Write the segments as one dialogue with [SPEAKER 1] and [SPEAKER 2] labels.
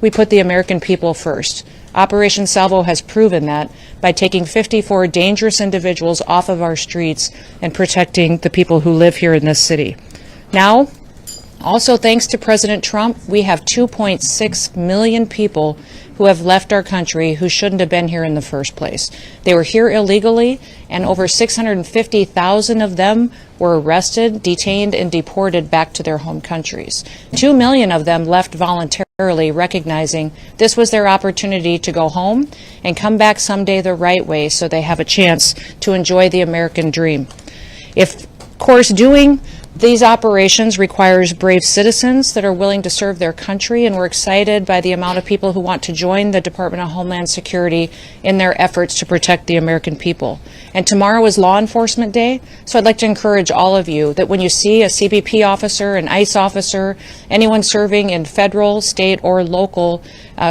[SPEAKER 1] we put the American people first. Operation Salvo has proven that by taking 54 dangerous individuals off of our streets and protecting the people who live here in this city. Now, also thanks to President Trump, we have 2.6 million people who have left our country who shouldn't have been here in the first place. They were here illegally, and over 650,000 of them were arrested, detained, and deported back to their home countries. 2 million of them left voluntarily, recognizing this was their opportunity to go home and come back someday the right way so they have a chance to enjoy the American dream. Of course, doing these operations requires brave citizens that are willing to serve their country, and we're excited by the amount of people who want to join the Department of Homeland Security in their efforts to protect the American people. And tomorrow is Law Enforcement Day, so I'd like to encourage all of you that when you see a CBP officer, an ICE officer, anyone serving in federal, state, or local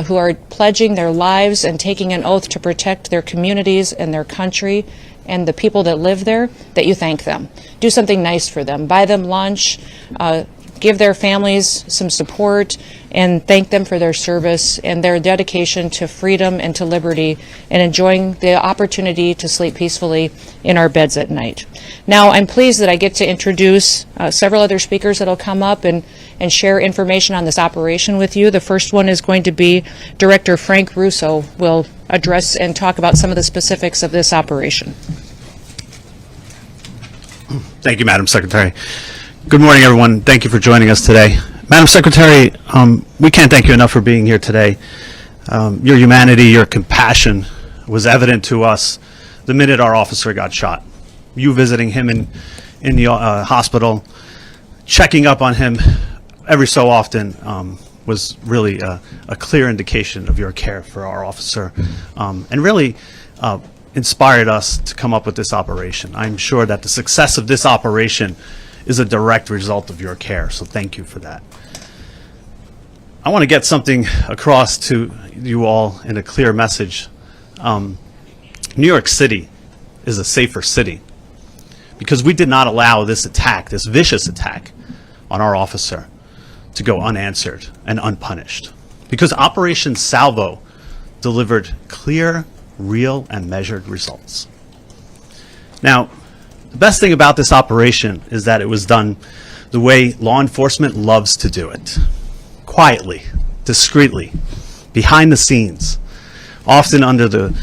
[SPEAKER 1] who are pledging their lives and taking an oath to protect their communities and their country and the people that live there, that you thank them. Do something nice for them. Buy them lunch, give their families some support, and thank them for their service and their dedication to freedom and to liberty and enjoying the opportunity to sleep peacefully in our beds at night. Now, I'm pleased that I get to introduce several other speakers that will come up and share information on this operation with you. The first one is going to be Director Frank Russo will address and talk about some of the specifics of this operation.
[SPEAKER 2] Thank you, Madam Secretary. Good morning, everyone. Thank you for joining us today. Madam Secretary, we can't thank you enough for being here today. Your humanity, your compassion was evident to us the minute our officer got shot. You visiting him in the hospital, checking up on him every so often was really a clear indication of your care for our officer, and really inspired us to come up with this operation. I'm sure that the success of this operation is a direct result of your care, so thank you for that. I want to get something across to you all in a clear message. New York City is a safer city because we did not allow this attack, this vicious attack on our officer, to go unanswered and unpunished, because Operation Salvo delivered clear, real, and measured results. Now, the best thing about this operation is that it was done the way law enforcement loves to do it. Quietly, discreetly, behind the scenes, often under the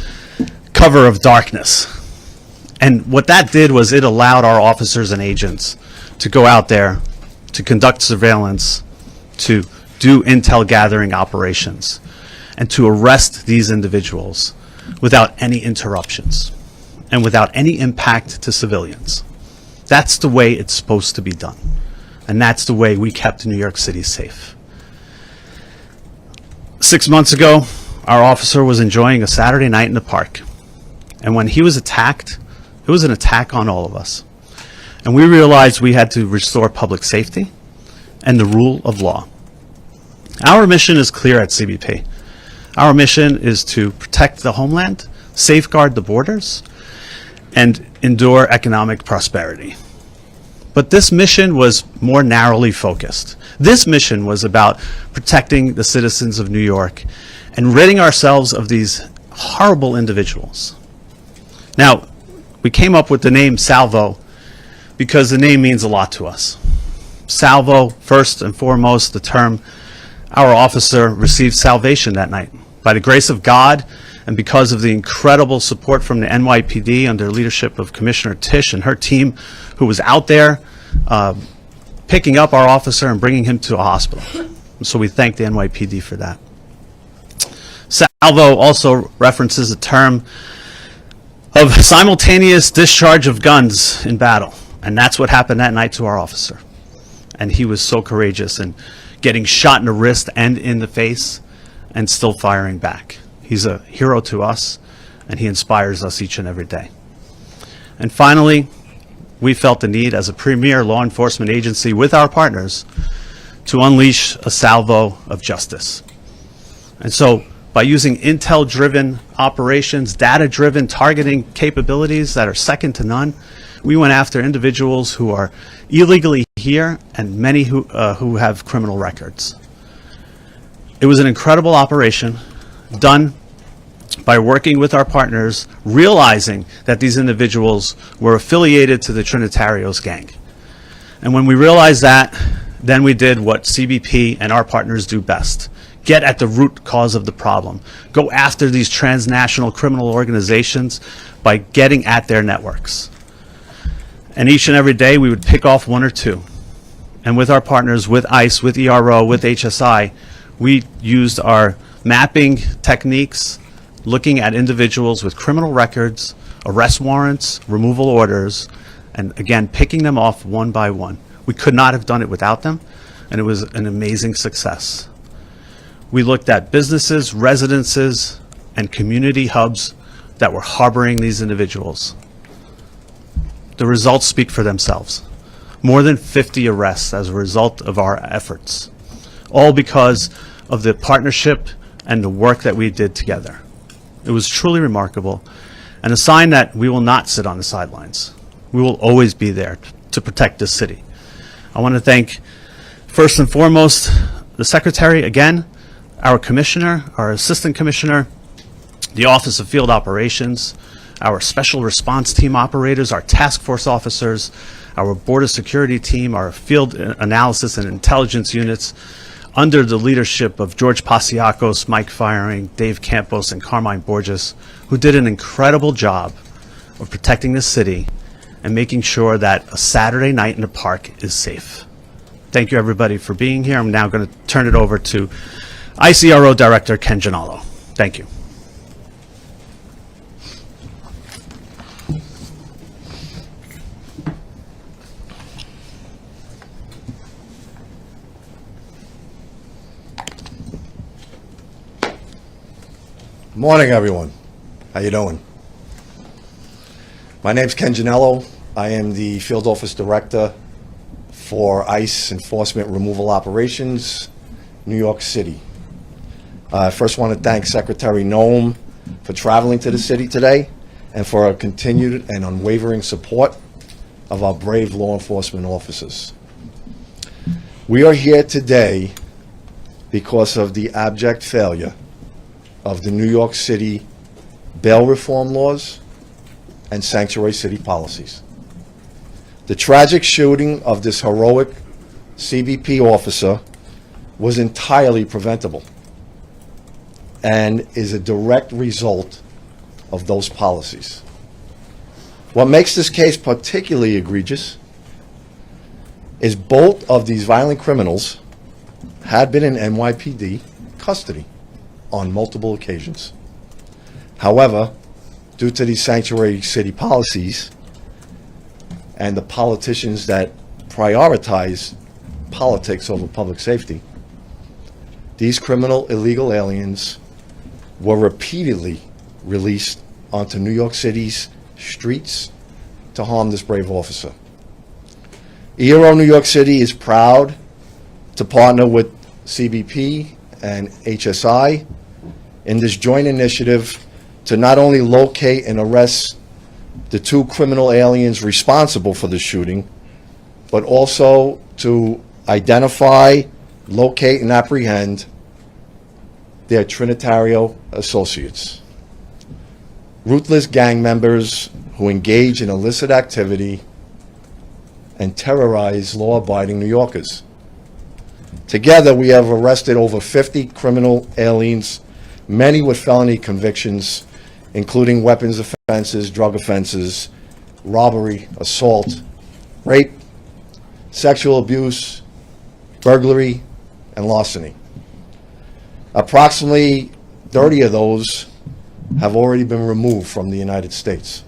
[SPEAKER 2] cover of darkness. And what that did was it allowed our officers and agents to go out there, to conduct surveillance, to do intel gathering operations, and to arrest these individuals without any interruptions and without any impact to civilians. That's the way it's supposed to be done. And that's the way we kept New York City safe. 6 months ago, our officer was enjoying a Saturday night in the park. And when he was attacked, it was an attack on all of us. And we realized we had to restore public safety and the rule of law. Our mission is clear at CBP. Our mission is to protect the homeland, safeguard the borders, and endure economic prosperity. But this mission was more narrowly focused. This mission was about protecting the citizens of New York and ridding ourselves of these horrible individuals. Now, we came up with the name Salvo because the name means a lot to us. Salvo, first and foremost, the term our officer received salvation that night. By the grace of God and because of the incredible support from the NYPD under leadership of Commissioner Tisch and her team, who was out there picking up our officer and bringing him to a hospital. So we thank the NYPD for that. Salvo also references a term of simultaneous discharge of guns in battle. And that's what happened that night to our officer. And he was so courageous in getting shot in the wrist and in the face and still firing back. He's a hero to us, and he inspires us each and every day. And finally, we felt the need as a premier law enforcement agency with our partners to unleash a salvo of justice. And so by using intel-driven operations, data-driven targeting capabilities that are second to none, we went after individuals who are illegally here and many who have criminal records. It was an incredible operation done by working with our partners, realizing that these individuals were affiliated to the Trinitarios gang. And when we realized that, then we did what CBP and our partners do best. Get at the root cause of the problem. Go after these transnational criminal organizations by getting at their networks. And each and every day we would pick off one or two. And with our partners, with ICE, with ERO, with HSI, we used our mapping techniques, looking at individuals with criminal records, arrest warrants, removal orders, and again, picking them off one by one. We could not have done it without them, and it was an amazing success. We looked at businesses, residences, and community hubs that were harboring these individuals. The results speak for themselves. More than 50 arrests as a result of our efforts, all because of the partnership and the work that we did together. It was truly remarkable, and a sign that we will not sit on the sidelines. We will always be there to protect this city. I want to thank, first and foremost, the Secretary, again, our Commissioner, our Assistant Commissioner, the Office of Field Operations, our Special Response Team operators, our task force officers, our Border Security Team, our Field Analysis and Intelligence units, under the leadership of George Pasiakos, Mike Firing, Dave Campos, and Carmine Borges, who did an incredible job of protecting the city and making sure that a Saturday night in the park is safe. Thank you, everybody, for being here. I'm now going to turn it over to ICRO Director Ken Gianallo. Thank you.
[SPEAKER 3] Morning, everyone. How you doing? My name's Ken Gianallo. I am the Field Office Director for ICE Enforcement Removal Operations, New York City. I first want to thank Secretary Noem for traveling to the city today and for her continued and unwavering support of our brave law enforcement officers. We are here today because of the abject failure of the New York City bail reform laws and sanctuary city policies. The tragic shooting of this heroic CBP officer was entirely preventable and is a direct result of those policies. What makes this case particularly egregious is both of these violent criminals had been in NYPD custody on multiple occasions. However, due to these sanctuary city policies and the politicians that prioritize politics over public safety, these criminal illegal aliens were repeatedly released onto New York City's streets to harm this brave officer. ERO New York City is proud to partner with CBP and HSI in this joint initiative to not only locate and arrest the two criminal aliens responsible for the shooting, but also to identify, locate, and apprehend their Trinitario associates. Ruthless gang members who engage in illicit activity and terrorize law-abiding New Yorkers. Together, we have arrested over 50 criminal aliens, many with felony convictions, including weapons offenses, drug offenses, robbery, assault, rape, sexual abuse, burglary, and larceny. Approximately 30 of those have already been removed from the United States,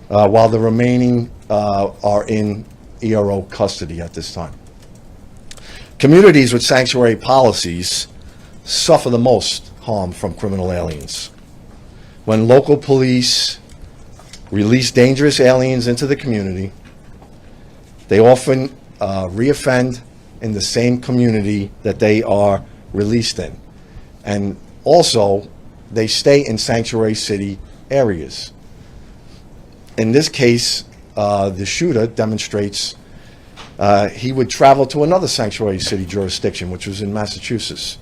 [SPEAKER 3] while the remaining are in ERO custody at this time. Communities with sanctuary policies suffer the most harm from criminal aliens. When local police release dangerous aliens into the community, they often reoffend in the same community that they are released in. And also, they stay in sanctuary city areas. In this case, the shooter demonstrates he would travel to another sanctuary city jurisdiction, which was in Massachusetts,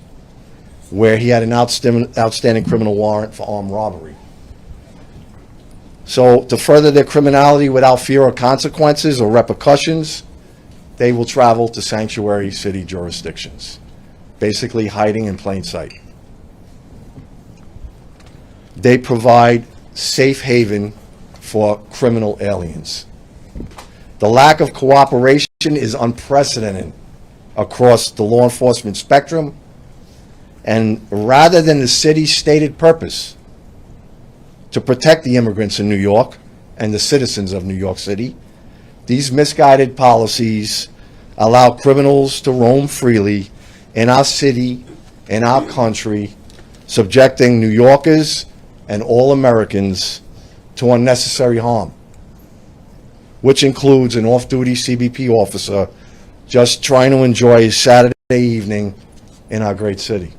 [SPEAKER 3] where he had an outstanding criminal warrant for armed robbery. So to further their criminality without fear of consequences or repercussions, they will travel to sanctuary city jurisdictions, basically hiding in plain sight. They provide safe haven for criminal aliens. The lack of cooperation is unprecedented across the law enforcement spectrum, and rather than the city's stated purpose to protect the immigrants in New York and the citizens of New York City, these misguided policies allow criminals to roam freely in our city, in our country, subjecting New Yorkers and all Americans to unnecessary harm, which includes an off-duty CBP officer just trying to enjoy his Saturday evening in our great city.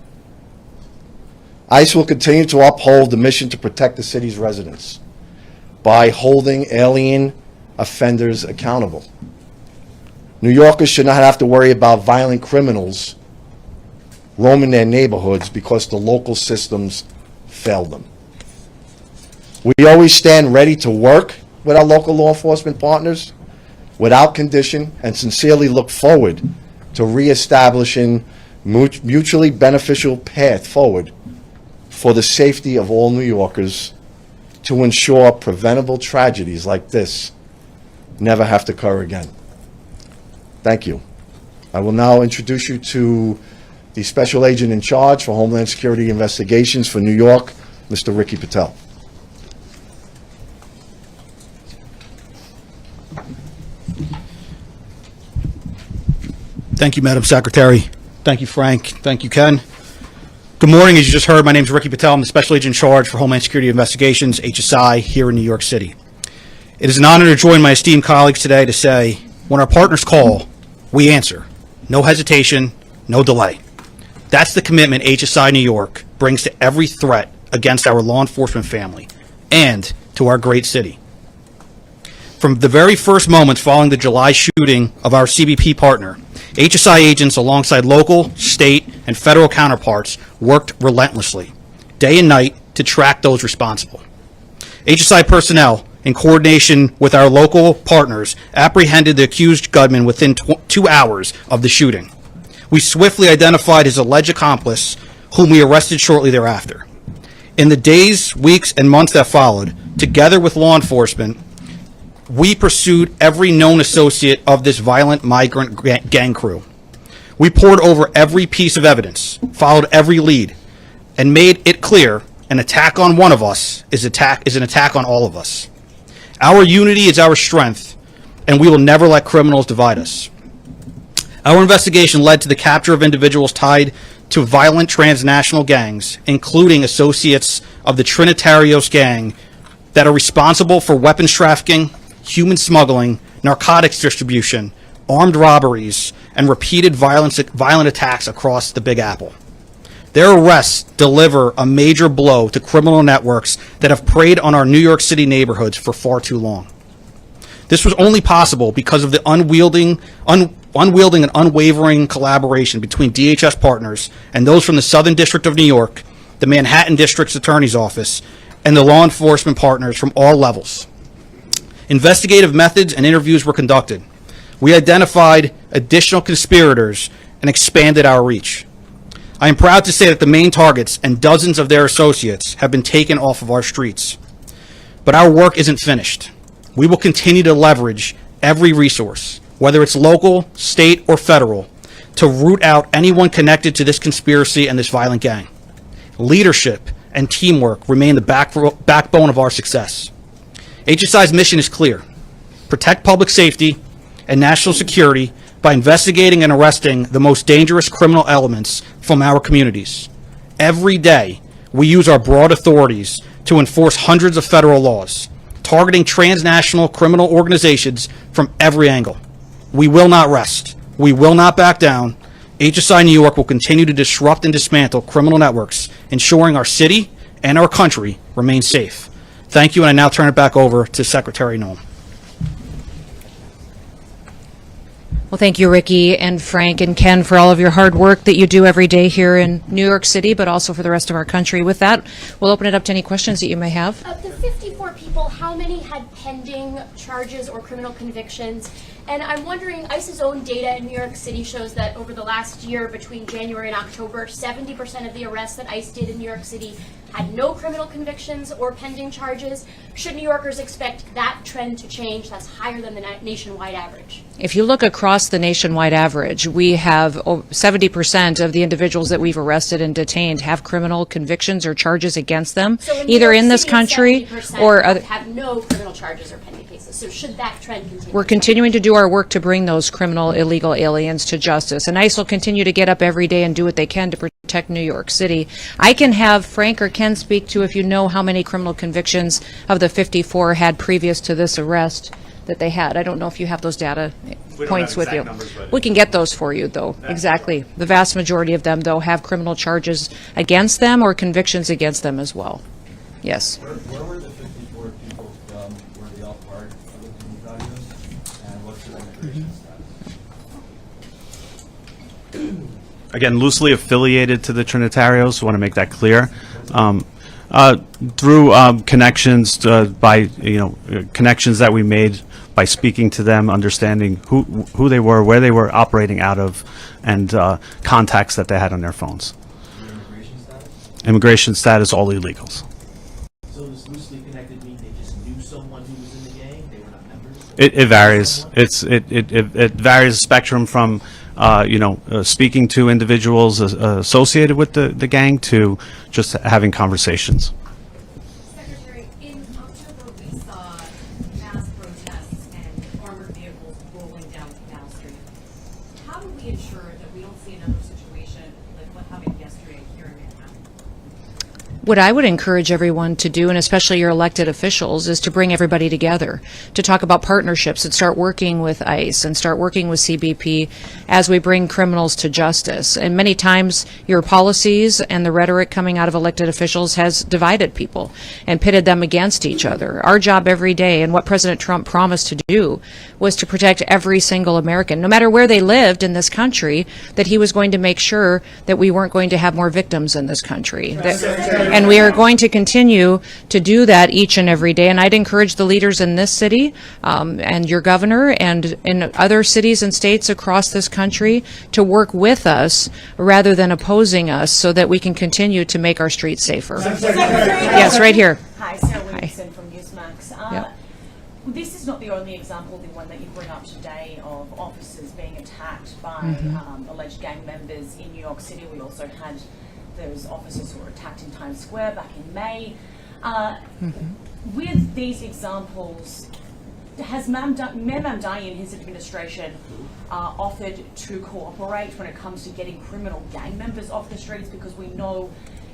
[SPEAKER 3] ICE will continue to uphold the mission to protect the city's residents by holding alien offenders accountable. New Yorkers should not have to worry about violent criminals roaming their neighborhoods because the local systems failed them. We always stand ready to work with our local law enforcement partners without condition and sincerely look forward to reestablishing mutually beneficial path forward for the safety of all New Yorkers to ensure preventable tragedies like this never have to occur again. Thank you. I will now introduce you to the Special Agent in Charge for Homeland Security Investigations for New York, Mr. Ricky Patel.
[SPEAKER 4] Thank you, Madam Secretary. Thank you, Frank. Thank you, Ken. Good morning. As you just heard, my name is Ricky Patel. I'm the Special Agent in Charge for Homeland Security Investigations, HSI, here in New York City. It is an honor to join my esteemed colleagues today to say, when our partners call, we answer. No hesitation, no delay. That's the commitment HSI New York brings to every threat against our law enforcement family and to our great city. From the very first moments following the July shooting of our CBP partner, HSI agents alongside local, state, and federal counterparts worked relentlessly, day and night, to track those responsible. HSI personnel, in coordination with our local partners, apprehended the accused gunman within 2 hours of the shooting. We swiftly identified his alleged accomplice, whom we arrested shortly thereafter. In the days, weeks, and months that followed, together with law enforcement, we pursued every known associate of this violent migrant gang crew. We pored over every piece of evidence, followed every lead, and made it clear an attack on one of us is an attack on all of us. Our unity is our strength, and we will never let criminals divide us. Our investigation led to the capture of individuals tied to violent transnational gangs, including associates of the Trinitarios gang that are responsible for weapons trafficking, human smuggling, narcotics distribution, armed robberies, and repeated violent attacks across the Big Apple. Their arrests deliver a major blow to criminal networks that have preyed on our New York City neighborhoods for far too long. This was only possible because of the unwielding and unwavering collaboration between DHS partners and those from the Southern District of New York, the Manhattan District's Attorney's Office, and the law enforcement partners from all levels. Investigative methods and interviews were conducted. We identified additional conspirators and expanded our reach. I am proud to say that the main targets and dozens of their associates have been taken off of our streets. But our work isn't finished. We will continue to leverage every resource, whether it's local, state, or federal, to root out anyone connected to this conspiracy and this violent gang. Leadership and teamwork remain the backbone of our success. HSI's mission is clear: protect public safety and national security by investigating and arresting the most dangerous criminal elements from our communities. Every day, we use our broad authorities to enforce hundreds of federal laws, targeting transnational criminal organizations from every angle. We will not rest. We will not back down. HSI New York will continue to disrupt and dismantle criminal networks, ensuring our city and our country remain safe. Thank you, and I now turn it back over to Secretary Noem.
[SPEAKER 1] Well, thank you, Ricky and Frank and Ken, for all of your hard work that you do every day here in New York City, but also for the rest of our country. With that, we'll open it up to any questions that you may have.
[SPEAKER 5] Of the 54 people, how many had pending charges or criminal convictions? And I'm wondering, ICE's own data in New York City shows that over the last year, between January and October, 70% of the arrests that ICE did in New York City had no criminal convictions or pending charges. Should New Yorkers expect that trend to change? That's higher than the nationwide average.
[SPEAKER 1] If you look across the nationwide average, we have 70% of the individuals that we've arrested and detained have criminal convictions or charges against them,
[SPEAKER 5] So in New
[SPEAKER 1] either
[SPEAKER 5] York
[SPEAKER 1] in this
[SPEAKER 5] City,
[SPEAKER 1] country
[SPEAKER 5] 70%
[SPEAKER 1] or other.
[SPEAKER 5] have no criminal charges or pending cases. So should that trend continue?
[SPEAKER 1] We're continuing to do our work to bring those criminal illegal aliens to justice, and ICE will continue to get up every day and do what they can to protect New York City. I can have Frank or Ken speak to if you know how many criminal convictions of the 54 had previous to this arrest that they had. I don't know if you have those data points with you. We can get those for you, though. Exactly. The vast majority of them, though, have criminal charges against them or convictions against them as well. Yes.
[SPEAKER 6] Where were the 54 people from? Were they all part of the battalions? And what's their immigration status?
[SPEAKER 2] Again, loosely affiliated to the Trinitarios, want to make that clear. Through connections connections that we made by speaking to them, understanding who they were, where they were operating out of, and contacts that they had on their phones.
[SPEAKER 6] Your immigration status?
[SPEAKER 2] Immigration status, all illegals.
[SPEAKER 7] So this loosely connected mean they just knew someone who was in the gang? They were not members?
[SPEAKER 2] It varies. It varies spectrum from speaking to individuals associated with the gang to just having conversations.
[SPEAKER 8] Secretary, in October we saw mass protests and armored vehicles rolling down Canal Street. How do we ensure that we don't see another situation like what happened yesterday here in Manhattan?
[SPEAKER 1] What I would encourage everyone to do, and especially your elected officials, is to bring everybody together, to talk about partnerships and start working with ICE and start working with CBP as we bring criminals to justice. And many times your policies and the rhetoric coming out of elected officials has divided people and pitted them against each other. Our job every day, and what President Trump promised to do, was to protect every single American, no matter where they lived in this country, that he was going to make sure that we weren't going to have more victims in this country. And we are going to continue to do that each and every day. And I'd encourage the leaders in this city and your governor and in other cities and states across this country to work with us rather than opposing us so that we can continue to make our streets safer. Yes, right here.
[SPEAKER 9] Hi, Sarah Williamson from Newsmax.
[SPEAKER 1] Yep.
[SPEAKER 9] This is not the only example, the one that you bring up today, of officers being attacked by alleged gang members in New York City. We also had those officers who were attacked in Times Square back in May. With these examples, has Mayor Mamdani and his administration offered to cooperate when it comes to getting criminal gang members off the streets? Because we know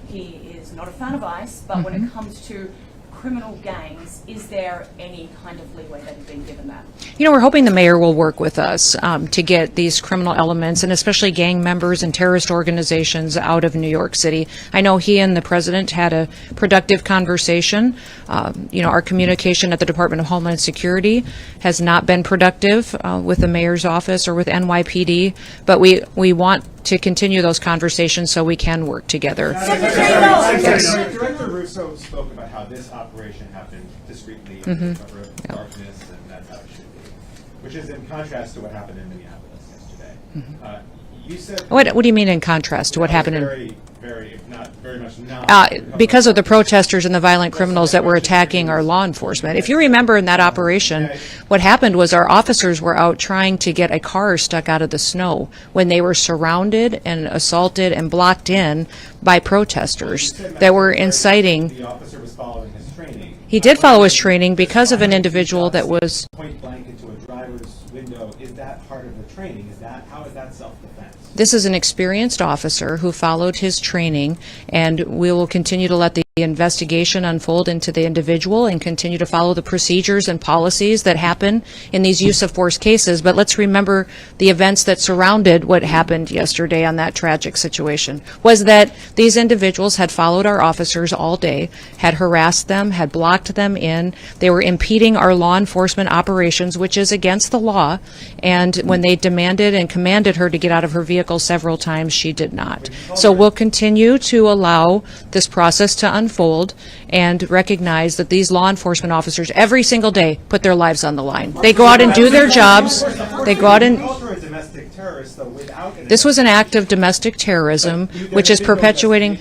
[SPEAKER 9] he is not a fan of ICE, but when it comes to criminal gangs, is there any kind of leeway that is being given that?
[SPEAKER 1] You know, we're hoping the mayor will work with us to get these criminal elements and especially gang members and terrorist organizations out of New York City. I know he and the president had a productive conversation. Our communication at the Department of Homeland Security has not been productive with the mayor's office or with NYPD, but we want to continue those conversations so we can work together. Yes.
[SPEAKER 6] Director Russo spoke about how this operation happened discreetly under cover of darkness, and that's how it should be, which is in contrast to what happened in Minneapolis yesterday. You said
[SPEAKER 1] What do you mean in contrast to what happened in?
[SPEAKER 6] Very, if not very much not.
[SPEAKER 1] Because of the protesters and the violent criminals that were attacking our law enforcement. If you remember in that operation, what happened was our officers were out trying to get a car stuck out of the snow when they were surrounded and assaulted and blocked in by protesters that were inciting.
[SPEAKER 6] The officer was following his training.
[SPEAKER 1] He did follow his training because of an individual that was.
[SPEAKER 6] Point blank into a driver's window. Is that part of the training? How is that self-defense?
[SPEAKER 1] This is an experienced officer who followed his training, and we will continue to let the the investigation unfold into the individual and continue to follow the procedures and policies that happen in these use of force cases. But let's remember the events that surrounded what happened yesterday on that tragic situation was that these individuals had followed our officers all day, had harassed them, had blocked them in. They were impeding our law enforcement operations, which is against the law. And when they demanded and commanded her to get out of her vehicle several times, she did not. So we'll continue to allow this process to unfold and recognize that these law enforcement officers every single day put their lives on the line. They go out and do their jobs. They go out and... This was an act of domestic terrorism, which is perpetuating...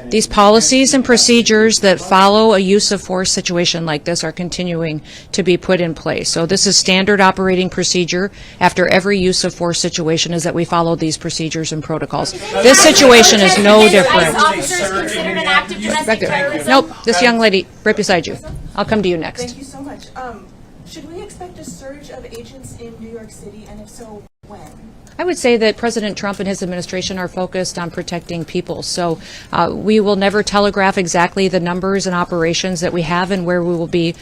[SPEAKER 1] These policies and procedures that follow a use of force situation like this are continuing to be put in place. So this is standard operating procedure after every use of force situation, is that we follow these procedures and protocols. This situation is no different.
[SPEAKER 5] Officers considered an act of domestic terrorism?
[SPEAKER 1] Nope, this young lady right beside you. I'll come to you next.
[SPEAKER 10] Thank you so much. Should we expect a surge of agents in New York City, and if so, when?
[SPEAKER 1] I would say that President Trump and his administration are focused on protecting people. So we will never telegraph exactly the numbers and operations that we have and where we will be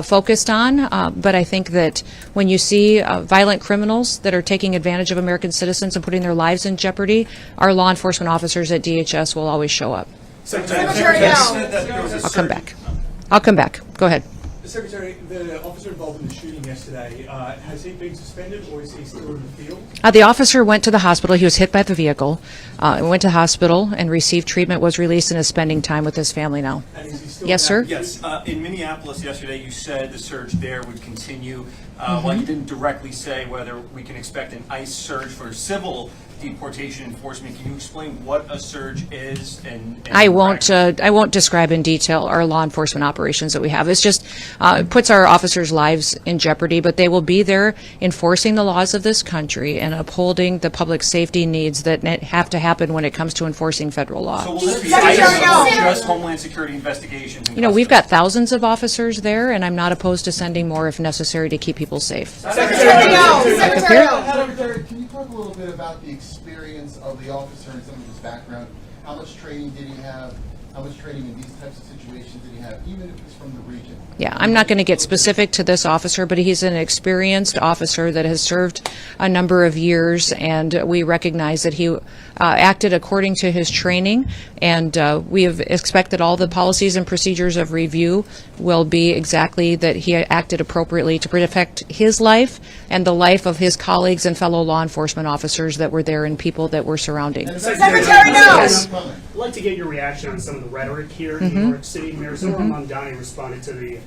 [SPEAKER 1] focused on. But I think that when you see violent criminals that are taking advantage of American citizens and putting their lives in jeopardy, our law enforcement officers at DHS will always show up.
[SPEAKER 5] Secretary Noem.
[SPEAKER 1] I'll come back. I'll come back. Go ahead.
[SPEAKER 11] Secretary, the officer involved in the shooting yesterday, has he been suspended or is he still in the field?
[SPEAKER 1] The officer went to the hospital. He was hit by the vehicle, went to hospital and received treatment, was released, and is spending time with his family now.
[SPEAKER 11] And is he still
[SPEAKER 1] Yes, sir?
[SPEAKER 12] Yes. In Minneapolis yesterday, you said the surge there would continue. While you didn't directly say whether we can expect an ICE surge for civil deportation enforcement, can you explain what a surge is? And
[SPEAKER 1] I won't describe in detail our law enforcement operations that we have. It's just it puts our officers' lives in jeopardy, but they will be there enforcing the laws of this country and upholding the public safety needs that have to happen when it comes to enforcing federal law.
[SPEAKER 12] So will this be ICE, just Homeland Security investigations?
[SPEAKER 1] You know, we've got thousands of officers there, and I'm not opposed to sending more if necessary to keep people safe.
[SPEAKER 5] Secretary Noem.
[SPEAKER 13] Secretary, can you talk a little bit about the experience of the officer and some of his background? How much training did he have? How much training in these types of situations did he have, even if it's from the region?
[SPEAKER 1] Yeah, I'm not going to get specific to this officer, but he's an experienced officer that has served a number of years, and we recognize that he acted according to his training, and we have expected all the policies and procedures of review will be exactly that he acted appropriately to protect his life and the life of his colleagues and fellow law enforcement officers that were there and people that were surrounding.
[SPEAKER 5] Secretary Noem.
[SPEAKER 11] I'd like to get your reaction on some of the rhetoric here in New York City. Mayor Zohar Mamdani responded to the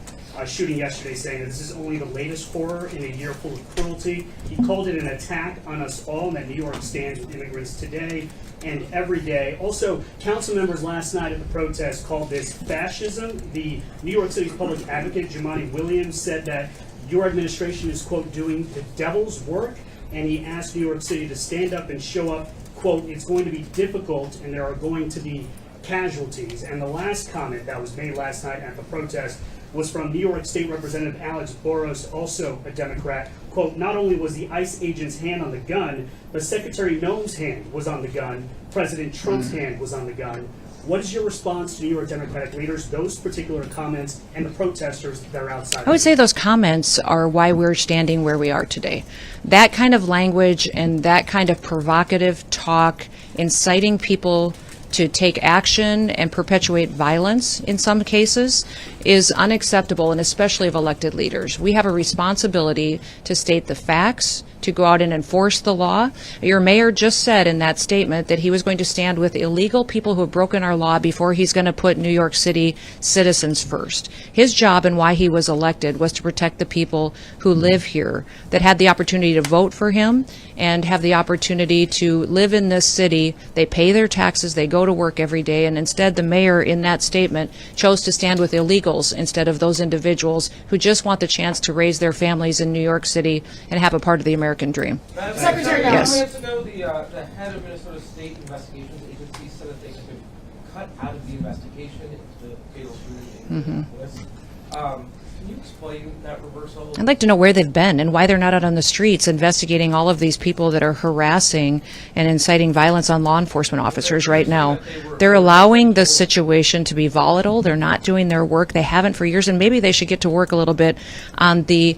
[SPEAKER 11] shooting yesterday, saying that this is only the latest horror in a year full of cruelty. He called it an attack on us all, and that New York stands with immigrants today and every day. Also, council members last night at the protest called this fascism. The New York City's public advocate, Jumaane Williams, said that your administration is, quote, doing the devil's work, and he asked New York City to stand up and show up. Quote, it's going to be difficult and there are going to be casualties. And the last comment that was made last night at the protest was from New York State Representative Alex Boros, also a Democrat. Quote, not only was the ICE agent's hand on the gun, but Secretary Noem's hand was on the gun. President Trump's hand was on the gun. What is your response to New York Democratic leaders, those particular comments, and the protesters that are outside?
[SPEAKER 1] I would say those comments are why we're standing where we are today. That kind of language and that kind of provocative talk, inciting people to take action and perpetuate violence in some cases, is unacceptable, and especially of elected leaders. We have a responsibility to state the facts, to go out and enforce the law. Your mayor just said in that statement that he was going to stand with illegal people who have broken our law before he's going to put New York City citizens first. His job and why he was elected was to protect the people who live here, that had the opportunity to vote for him and have the opportunity to live in this city. They pay their taxes, they go to work every day, and instead the mayor in that statement chose to stand with illegals instead of those individuals who just want the chance to raise their families in New York City and have a part of the American dream.
[SPEAKER 5] Secretary Noem.
[SPEAKER 14] Yes. Minutes ago, the head of Minnesota State Investigations Agency said that they could cut out of the investigation the fatal shooting in Minneapolis. Can you explain that reversal?
[SPEAKER 1] I'd like to know where they've been and why they're not out on the streets investigating all of these people that are harassing and inciting violence on law enforcement officers right now. They're allowing this situation to be volatile. They're not doing their work. They haven't for years, and maybe they should get to work a little bit on the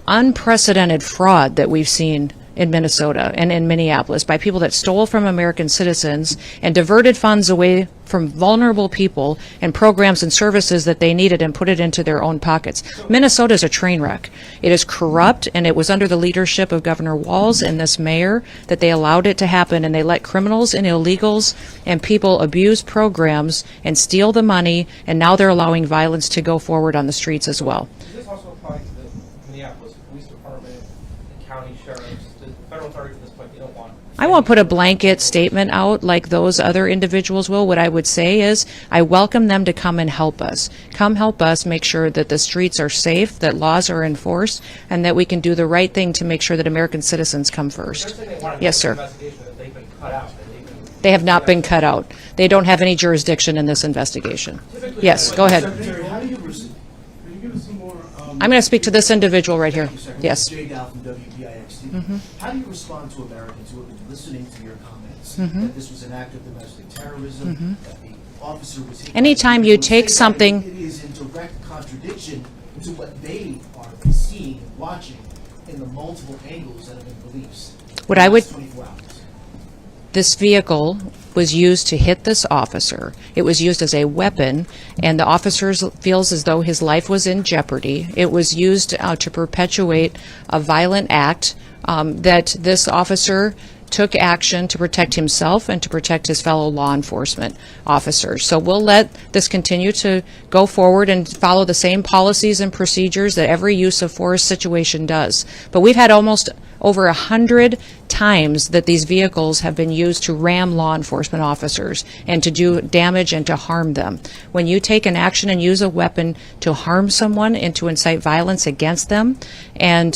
[SPEAKER 1] unprecedented fraud that we've seen in Minnesota and in Minneapolis by people that stole from American citizens and diverted funds away from vulnerable people and programs and services that they needed and put it into their own pockets. Minnesota is a train wreck. It is corrupt, and it was under the leadership of Governor Walz and this mayor that they allowed it to happen, and they let criminals and illegals and people abuse programs and steal the money, and now they're allowing violence to go forward on the streets as well.
[SPEAKER 14] Does this also apply to the Minneapolis Police Department, the county sheriffs, the federal authorities at this point? They don't want.
[SPEAKER 1] I won't put a blanket statement out like those other individuals will. What I would say is I welcome them to come and help us. Come help us make sure that the streets are safe, that laws are enforced, and that we can do the right thing to make sure that American citizens come first. Yes, sir.
[SPEAKER 14] They've been cut out.
[SPEAKER 1] They have not been cut out. They don't have any jurisdiction in this investigation. Yes, go ahead.
[SPEAKER 7] Secretary, how do you can you give us some more?
[SPEAKER 1] I'm going to speak to this individual right here. Yes.
[SPEAKER 7] Jay Dow from WDCA-TV.
[SPEAKER 1] Mhm.
[SPEAKER 7] How do you respond to Americans who have been listening to your comments
[SPEAKER 1] Mhm.
[SPEAKER 7] that this was an act of domestic terrorism,
[SPEAKER 1] Mhm.
[SPEAKER 7] that the officer was hit by
[SPEAKER 1] Anytime
[SPEAKER 7] people
[SPEAKER 1] you
[SPEAKER 7] who
[SPEAKER 1] take
[SPEAKER 7] say that
[SPEAKER 1] something-
[SPEAKER 7] it is in direct contradiction to what they are seeing and watching in the multiple angles that have been beliefs.
[SPEAKER 1] What
[SPEAKER 7] in the
[SPEAKER 1] I would-
[SPEAKER 7] last 24 hours.
[SPEAKER 1] This vehicle was used to hit this officer. It was used as a weapon, and the officer feels as though his life was in jeopardy. It was used to perpetuate a violent act that this officer took action to protect himself and to protect his fellow law enforcement officers. So we'll let this continue to go forward and follow the same policies and procedures that every use of force situation does. But we've had almost over 100 times that these vehicles have been used to ram law enforcement officers and to do damage and to harm them. When you take an action and use a weapon to harm someone and to incite violence against them and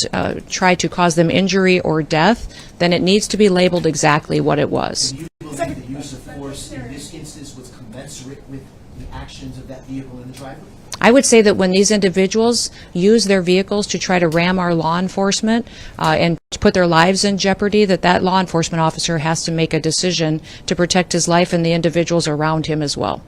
[SPEAKER 1] try to cause them injury or death, then it needs to be labeled exactly what it was.
[SPEAKER 7] Do you believe the use of force in this instance was commensurate with the actions of that vehicle and the driver?
[SPEAKER 1] I would say that when these individuals use their vehicles to try to ram our law enforcement and to put their lives in jeopardy, that law enforcement officer has to make a decision to protect his life and the individuals around him as well.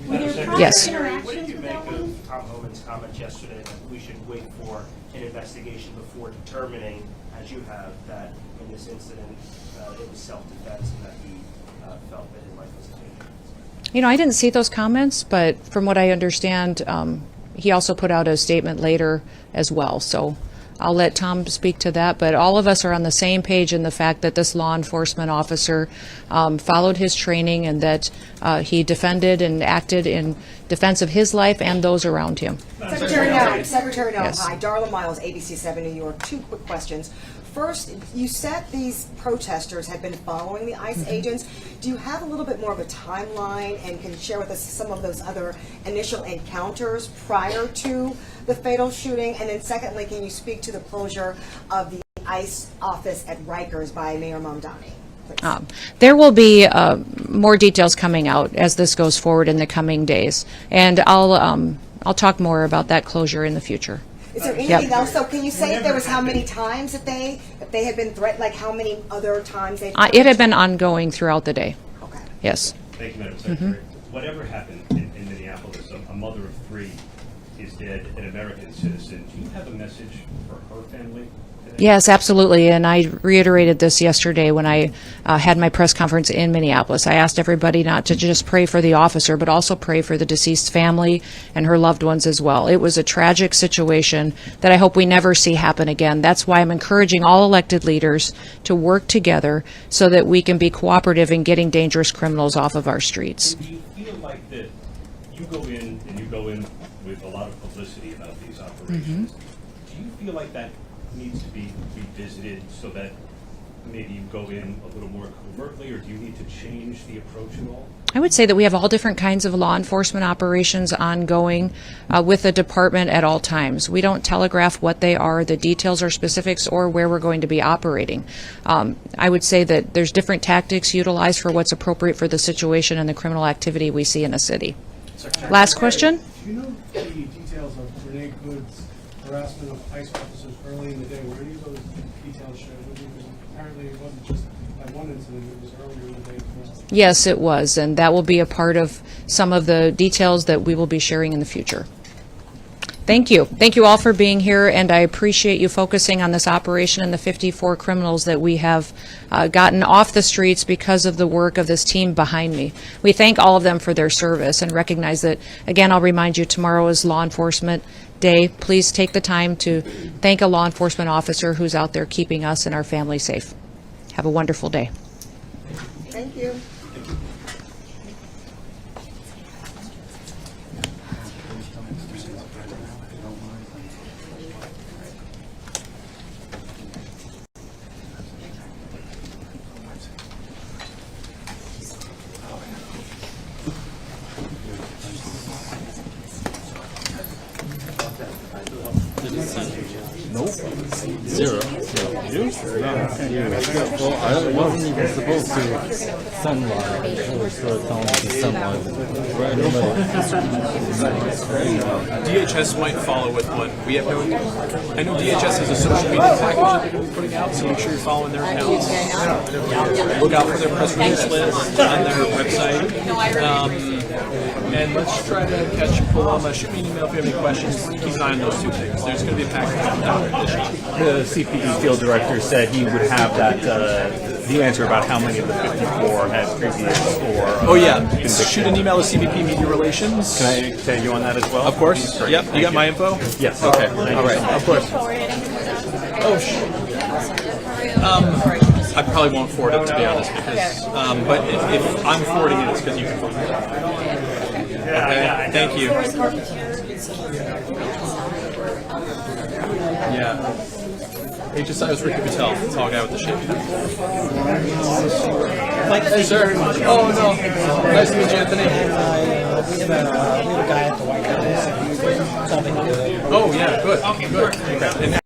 [SPEAKER 1] Yes.
[SPEAKER 11] What did you make of Tom Homan's comment yesterday that we should wait for an investigation before determining, as you have, that in this incident it was self-defense and that he felt that his life was in danger?
[SPEAKER 1] You know, I didn't see those comments, but from what I understand, he also put out a statement later as well. So I'll let Tom speak to that. But all of us are on the same page in the fact that this law enforcement officer followed his training and that he defended and acted in defense of his life and those around him.
[SPEAKER 15] Secretary Noem,
[SPEAKER 1] Yes.
[SPEAKER 15] hi. Darla Miles, ABC7 New York. Two quick questions. First, you said these protesters had been following the ICE agents. Do you have a little bit more of a timeline and can share with us some of those other initial encounters prior to the fatal shooting? And then secondly, can you speak to the closure of the ICE office at Rikers by Mayor Mamdani?
[SPEAKER 1] There will be more details coming out as this goes forward in the coming days, and I'll talk more about that closure in the future.
[SPEAKER 15] Is there anything else? So can you say if there was how many times that if they had been threatened, like how many other times they?
[SPEAKER 1] It had been ongoing throughout the day.
[SPEAKER 15] Okay.
[SPEAKER 1] Yes.
[SPEAKER 6] Thank you, Madam Secretary. Whatever happened in Minneapolis, a mother of three is dead, an American citizen. Do you have a message for her family today?
[SPEAKER 1] Yes, absolutely. And I reiterated this yesterday when I had my press conference in Minneapolis. I asked everybody not to just pray for the officer, but also pray for the deceased family and her loved ones as well. It was a tragic situation that I hope we never see happen again. That's why I'm encouraging all elected leaders to work together so that we can be cooperative in getting dangerous criminals off of our streets.
[SPEAKER 6] Do you feel like that you go in with a lot of publicity about these operations? Do you feel like that needs to be revisited so that maybe you go in a little more covertly, or do you need to change the approach at all?
[SPEAKER 1] I would say that we have all different kinds of law enforcement operations ongoing with the department at all times. We don't telegraph what they are, the details or specifics, or where we're going to be operating. I would say that there's different tactics utilized for what's appropriate for the situation and the criminal activity we see in a city. Last question?
[SPEAKER 7] Do you know the details of Renee
[SPEAKER 16] harassment of ICE officers early in the day. Were any of those details shared with you? Because apparently it wasn't just that one incident, it was earlier in the day as well.
[SPEAKER 1] Yes, it was, and that will be a part of some of the details that we will be sharing in the future. Thank you. Thank you all for being here, and I appreciate you focusing on this operation and the 54 criminals that we have gotten off the streets because of the work of this team behind me. We thank all of them for their service and recognize that, again, I'll remind you, tomorrow is Law Enforcement Day. Please take the time to thank a law enforcement officer who's out there keeping us and our family safe. Have a wonderful day.
[SPEAKER 15] Thank you.
[SPEAKER 17] Nope. Zero. You? Well, I wasn't even supposed to send one. I was telling me to send one. Right in the middle.
[SPEAKER 18] DHS might follow with one. We have no. I know DHS has a social media package that they'll be putting out, so make sure you're following their accounts. Look out for their press release list on their website. And let's try to catch Paloma. Shoot me an email if you have any questions. Keep an eye on those two things. There's going to be a package coming down this year.
[SPEAKER 19] The CPE field director said he would have that, the answer about how many of the 54 had previous or...
[SPEAKER 18] Oh yeah, shoot an email to CBP Media Relations.
[SPEAKER 19] Can I tag you on that as well?
[SPEAKER 18] Of course.
[SPEAKER 19] Great.
[SPEAKER 18] Yep,
[SPEAKER 19] Thank
[SPEAKER 18] you got my info?
[SPEAKER 19] Yes.
[SPEAKER 18] Okay,
[SPEAKER 19] Thank
[SPEAKER 18] all
[SPEAKER 19] you.
[SPEAKER 18] right, of course. I probably won't forward it, to be honest, because, but if I'm forwarding it, it's because you can forward it. Okay, thank you. Yeah. HSI was Ricky Patel, tall guy with the shape. Hey, sir. Oh, no. Nice to meet you, Anthony.
[SPEAKER 20] We have a guy at the White House.
[SPEAKER 18] Oh, yeah, good. Okay, good. Okay.